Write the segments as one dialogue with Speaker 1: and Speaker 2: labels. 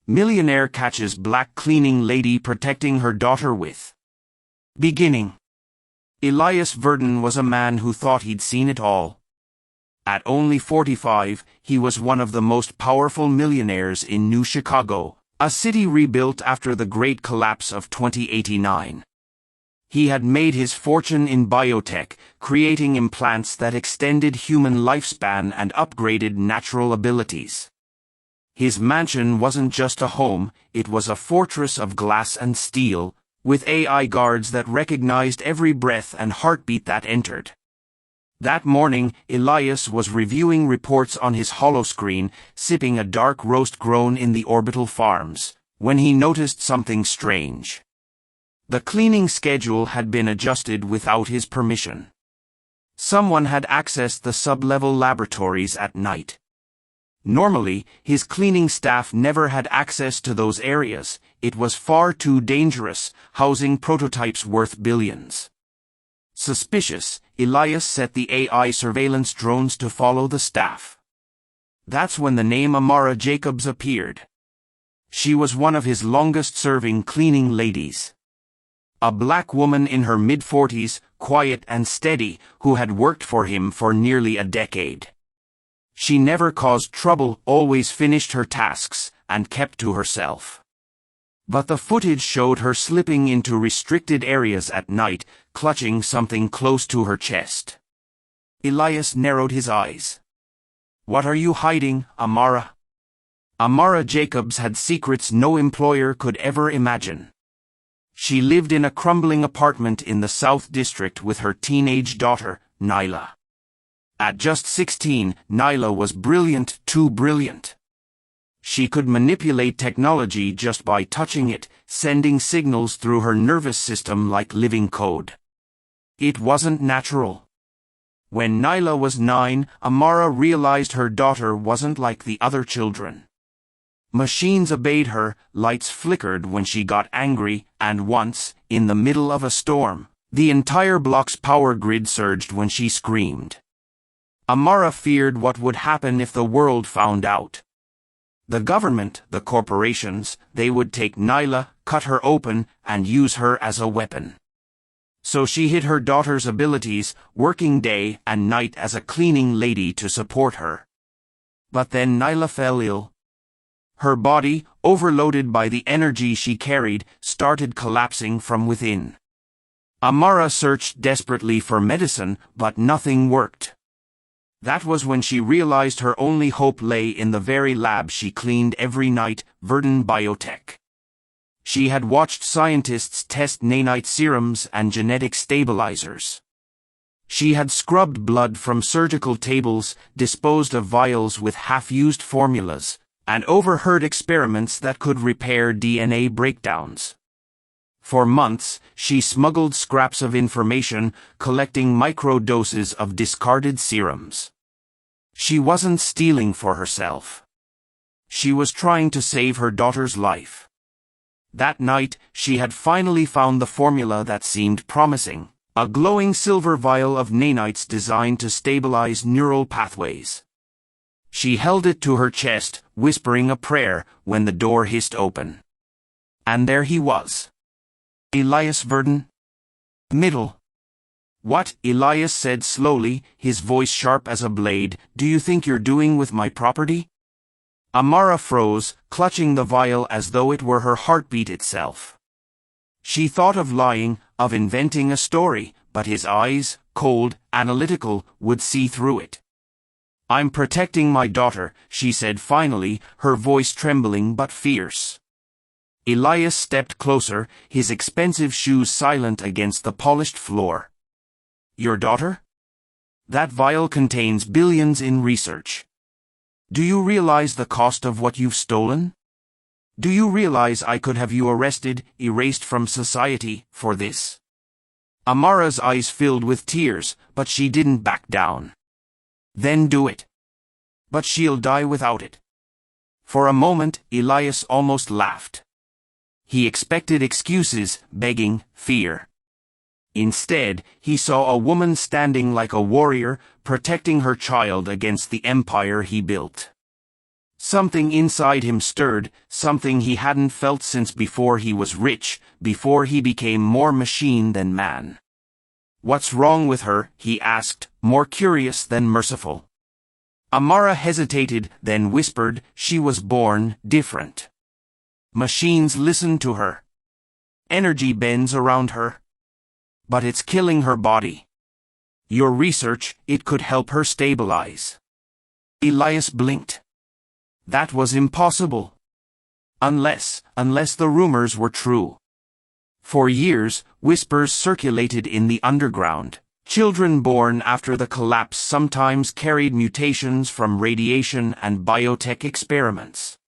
Speaker 1: Millionaire catches black cleaning lady protecting her daughter with. Beginning. Elias Verdon was a man who thought he'd seen it all. At only 45, he was one of the most powerful millionaires in New Chicago, a city rebuilt after the great collapse of 2089. He had made his fortune in biotech, creating implants that extended human lifespan and upgraded natural abilities. His mansion wasn't just a home, it was a fortress of glass and steel, with AI guards that recognized every breath and heartbeat that entered. That morning, Elias was reviewing reports on his holoscreen, sipping a dark roast grown in the orbital farms, when he noticed something strange. The cleaning schedule had been adjusted without his permission. Someone had accessed the sub-level laboratories at night. Normally, his cleaning staff never had access to those areas. It was far too dangerous, housing prototypes worth billions. Suspicious, Elias set the AI surveillance drones to follow the staff. That's when the name Amara Jacobs appeared. She was one of his longest-serving cleaning ladies. A black woman in her mid-40s, quiet and steady, who had worked for him for nearly a decade. She never caused trouble, always finished her tasks, and kept to herself. But the footage showed her slipping into restricted areas at night, clutching something close to her chest. Elias narrowed his eyes. "What are you hiding, Amara?" Amara Jacobs had secrets no employer could ever imagine. She lived in a crumbling apartment in the South District with her teenage daughter, Nyla. At just 16, Nyla was brilliant, too brilliant. She could manipulate technology just by touching it, sending signals through her nervous system like living code. It wasn't natural. When Nyla was 9, Amara realized her daughter wasn't like the other children. Machines obeyed her, lights flickered when she got angry, and once, in the middle of a storm, the entire block's power grid surged when she screamed. Amara feared what would happen if the world found out. The government, the corporations, they would take Nyla, cut her open, and use her as a weapon. So she hid her daughter's abilities, working day and night as a cleaning lady to support her. But then Nyla fell ill. Her body, overloaded by the energy she carried, started collapsing from within. Amara searched desperately for medicine, but nothing worked. That was when she realized her only hope lay in the very lab she cleaned every night, Verdon Biotech. She had watched scientists test nanite serums and genetic stabilizers. She had scrubbed blood from surgical tables, disposed of vials with half-used formulas, and overheard experiments that could repair DNA breakdowns. For months, she smuggled scraps of information, collecting micro-doses of discarded serums. She wasn't stealing for herself. She was trying to save her daughter's life. That night, she had finally found the formula that seemed promising, a glowing silver vial of nanites designed to stabilize neural pathways. She held it to her chest, whispering a prayer, when the door hissed open. And there he was. Elias Verdon. Middle. "What?" Elias said slowly, his voice sharp as a blade. "Do you think you're doing with my property?" Amara froze, clutching the vial as though it were her heartbeat itself. She thought of lying, of inventing a story, but his eyes, cold, analytical, would see through it. "I'm protecting my daughter," she said finally, her voice trembling but fierce. Elias stepped closer, his expensive shoes silent against the polished floor. "Your daughter? That vial contains billions in research. Do you realize the cost of what you've stolen? Do you realize I could have you arrested, erased from society, for this?" Amara's eyes filled with tears, but she didn't back down. "Then do it. But she'll die without it." For a moment, Elias almost laughed. He expected excuses, begging, fear. Instead, he saw a woman standing like a warrior, protecting her child against the empire he built. Something inside him stirred, something he hadn't felt since before he was rich, before he became more machine than man. "What's wrong with her?" he asked, more curious than merciful. Amara hesitated, then whispered, "She was born different. Machines listen to her. Energy bends around her. But it's killing her body. Your research, it could help her stabilize." Elias blinked. That was impossible. Unless the rumors were true. For years, whispers circulated in the underground. Children born after the collapse sometimes carried mutations from radiation and biotech experiments.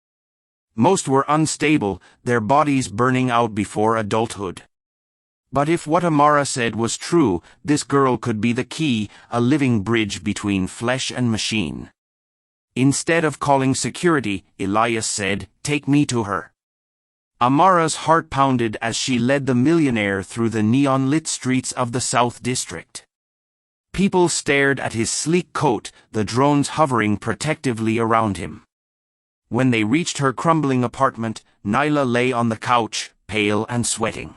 Speaker 1: Most were unstable, their bodies burning out before adulthood. But if what Amara said was true, this girl could be the key, a living bridge between flesh and machine. Instead of calling security, Elias said, "Take me to her." Amara's heart pounded as she led the millionaire through the neon-lit streets of the South District. People stared at his sleek coat, the drones hovering protectively around him. When they reached her crumbling apartment, Nyla lay on the couch, pale and sweating.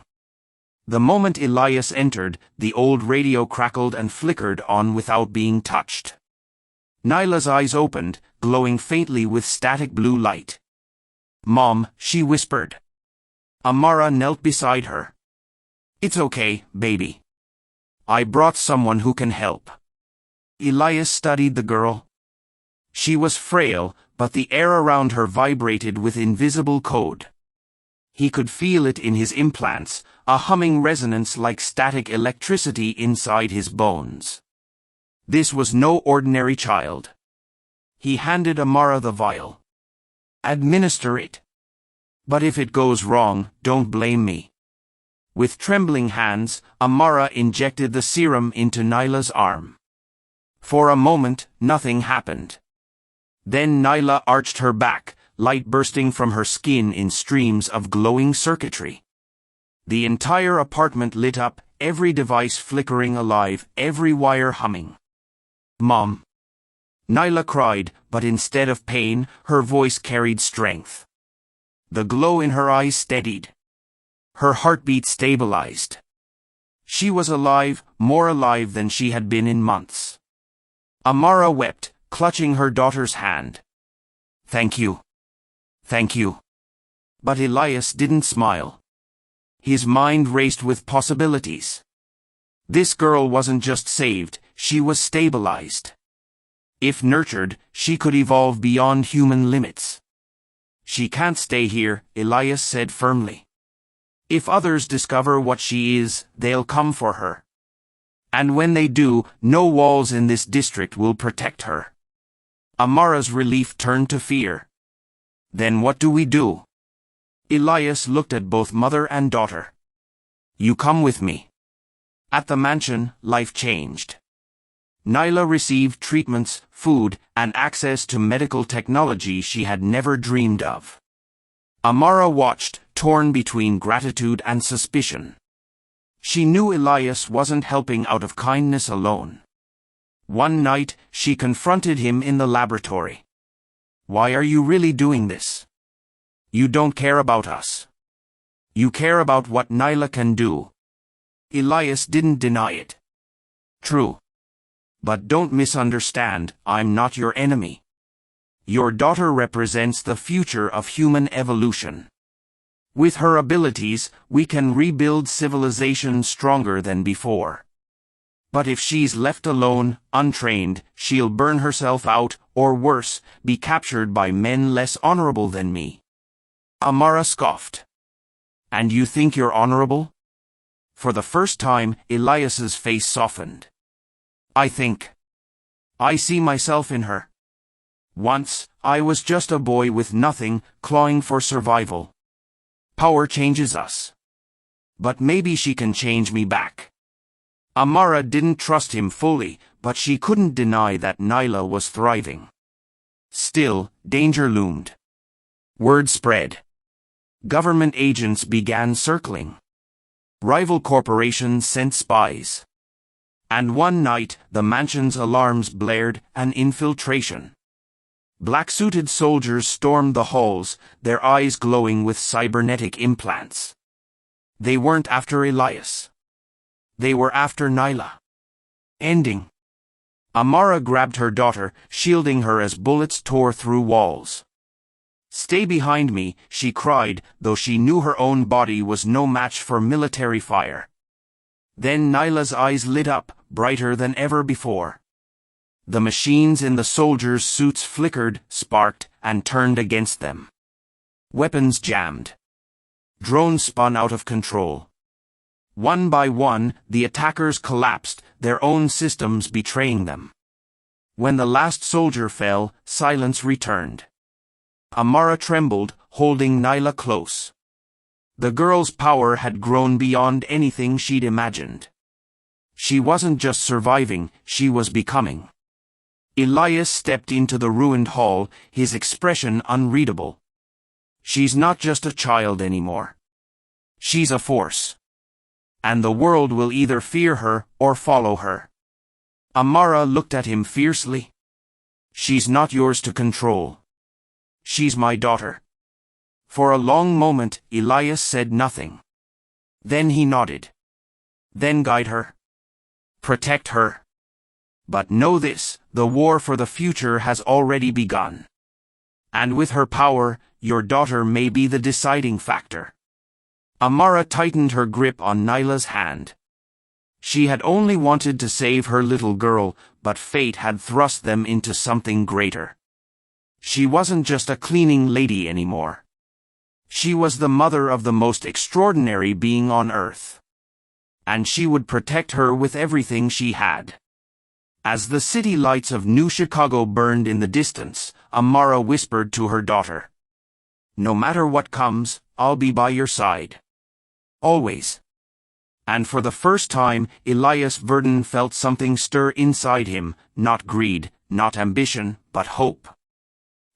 Speaker 1: The moment Elias entered, the old radio crackled and flickered on without being touched. Nyla's eyes opened, glowing faintly with static blue light. "Mom," she whispered. Amara knelt beside her. "It's okay, baby. I brought someone who can help." Elias studied the girl. She was frail, but the air around her vibrated with invisible code. He could feel it in his implants, a humming resonance like static electricity inside his bones. This was no ordinary child. He handed Amara the vial. "Administer it. But if it goes wrong, don't blame me." With trembling hands, Amara injected the serum into Nyla's arm. For a moment, nothing happened. Then Nyla arched her back, light bursting from her skin in streams of glowing circuitry. The entire apartment lit up, every device flickering alive, every wire humming. "Mom!" Nyla cried, but instead of pain, her voice carried strength. The glow in her eyes steadied. Her heartbeat stabilized. She was alive, more alive than she had been in months. Amara wept, clutching her daughter's hand. "Thank you. Thank you." But Elias didn't smile. His mind raced with possibilities. This girl wasn't just saved, she was stabilized. If nurtured, she could evolve beyond human limits. "She can't stay here," Elias said firmly. "If others discover what she is, they'll come for her. And when they do, no walls in this district will protect her." Amara's relief turned to fear. "Then what do we do?" Elias looked at both mother and daughter. "You come with me." At the mansion, life changed. Nyla received treatments, food, and access to medical technology she had never dreamed of. Amara watched, torn between gratitude and suspicion. She knew Elias wasn't helping out of kindness alone. One night, she confronted him in the laboratory. "Why are you really doing this? You don't care about us. You care about what Nyla can do." Elias didn't deny it. "True. But don't misunderstand, I'm not your enemy. Your daughter represents the future of human evolution. With her abilities, we can rebuild civilization stronger than before. But if she's left alone, untrained, she'll burn herself out, or worse, be captured by men less honorable than me." Amara scoffed. "And you think you're honorable?" For the first time, Elias's face softened. I see myself in her. Once, I was just a boy with nothing, clawing for survival. Power changes us. But maybe she can change me back." Amara didn't trust him fully, but she couldn't deny that Nyla was thriving. Still, danger loomed. Word spread. Government agents began circling. Rival corporations sent spies. And one night, the mansion's alarms blared, an infiltration. Black-suited soldiers stormed the halls, their eyes glowing with cybernetic implants. They weren't after Elias. They were after Nyla. Ending. Amara grabbed her daughter, shielding her as bullets tore through walls. "Stay behind me," she cried, though she knew her own body was no match for military fire. Then Nyla's eyes lit up, brighter than ever before. The machines in the soldiers' suits flickered, sparked, and turned against them. Weapons jammed. Drones spun out of control. One by one, the attackers collapsed, their own systems betraying them. When the last soldier fell, silence returned. Amara trembled, holding Nyla close. The girl's power had grown beyond anything she'd imagined. She wasn't just surviving, she was becoming. Elias stepped into the ruined hall, his expression unreadable. "She's not just a child anymore. She's a force. And the world will either fear her or follow her." Amara looked at him fiercely. "She's not yours to control. She's my daughter." For a long moment, Elias said nothing. Then he nodded. "Then guide her. Protect her. But know this, the war for the future has already begun. And with her power, your daughter may be the deciding factor." Amara tightened her grip on Nyla's hand. She had only wanted to save her little girl, but fate had thrust them into something greater. She wasn't just a cleaning lady anymore. She was the mother of the most extraordinary being on Earth. And she would protect her with everything she had. As the city lights of New Chicago burned in the distance, Amara whispered to her daughter, "No matter what comes, I'll be by your side. Always." And for the first time, Elias Verdon felt something stir inside him, not greed, not ambition, but hope.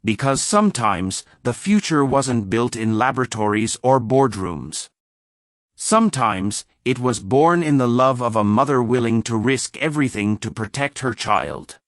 Speaker 1: Because sometimes, the future wasn't built in laboratories or boardrooms. Sometimes, it was born in the love of a mother willing to risk everything to protect her child.